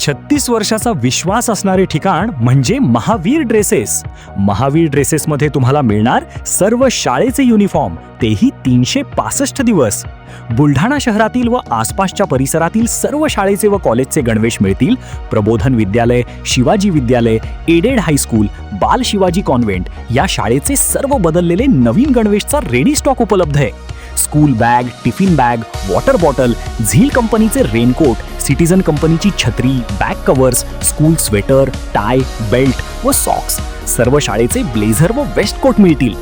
36 वर्षाचा विश्वास असणारे ठिकाण म्हणजे महावीर ड्रेसेस. महावीर ड्रेसेसमध्ये तुम्हाला मिळणार सर्व शाळेचे युनिफॉर्म, तेही 365 दिवस. बुलढाणा शहरातील व आसपासच्या परिसरातील सर्व शाळेचे व कॉलेजचे गणवेश मिळतील. प्रबोधन विद्यालय, शिवाजी विद्यालय, एडेड हायस्कूल, बाल शिवाजी कॉन्व्हेंट या शाळेचे सर्व बदललेले नवीन गणवेशचा रेडी स्टॉक उपलब्ध आहे. School bag, tiffin bag, water bottle, झील कंपनीचे रेनकोट, सिटीजन कंपनीची छत्री, back covers, school sweater, tie, belt व सॉक्स, सर्व शाळेचे ब्लेझर व वेस्ट कोट मिळतील.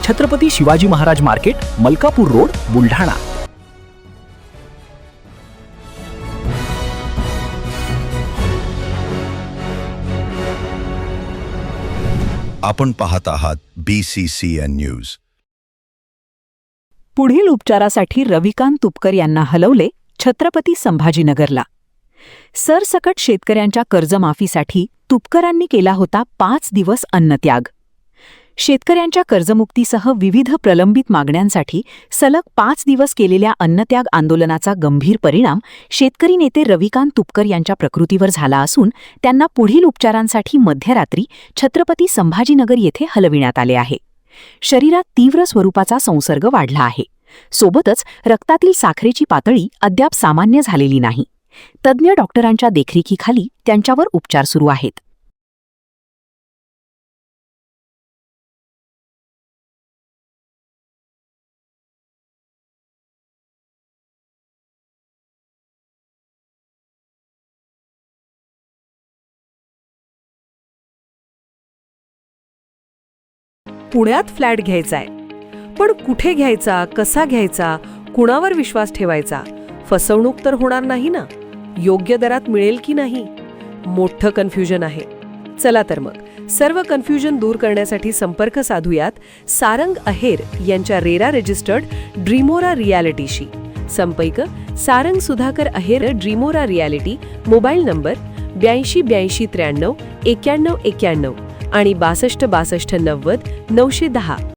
Chhatrapati Shivaji Maharaj market, Malkapur road, Buldhana. आपण पाहत आहात BCCN न्यूज. पुढील उपचारासाठी रविकांत तुपकर यांना हलवले छत्रपती संभाजीनगरला. सरसकट शेतकऱ्यांच्या कर्जमाफीसाठी तुपकरांनी केला होता 5 दिवस अन्नत्याग. शेतकऱ्यांच्या कर्जमुक्तीसह विविध प्रलंबित मागण्यांसाठी सलग 5 दिवस केलेल्या अन्नत्याग आंदोलनाचा गंभीर परिणाम शेतकरी नेते रविकांत तुपकर यांच्या प्रकृतीवर झाला असून त्यांना पुढील उपचारांसाठी मध्यरात्री छत्रपती संभाजीनगर येथे हलविण्यात आले आहे. शरीरात तीव्र स्वरूपाचा संसर्ग वाढला आहे. सोबतच रक्तातील साखरेची पातळी अद्याप सामान्य झालेली नाही. तज्ज्ञ डॉक्टरांच्या देखरेखीखाली त्यांच्यावर उपचार सुरू आहेत. पुण्यात फ्लॅट घ्यायचाय, पण कुठे घ्यायचा, कसा घ्यायचा, कुणावर विश्वास ठेवायचा? फसवणूक तर होणार नाही ना? योग्य दरात मिळेल की नाही? मोठं कन्फ्युजन आहे. चला तर मग सर्व कन्फ्युजन दूर करण्यासाठी संपर्क साधूयात सारंग अहेर यांच्या रेरा रजिस्टर्ड ड्रीमोरा रियालिटीशी. संपर्क सारंग सुधाकर अहेर, ड्रीमोरा रियालिटी. मोबाईल नंबर 82 83 93 91 91 आणि 62 62 90 910.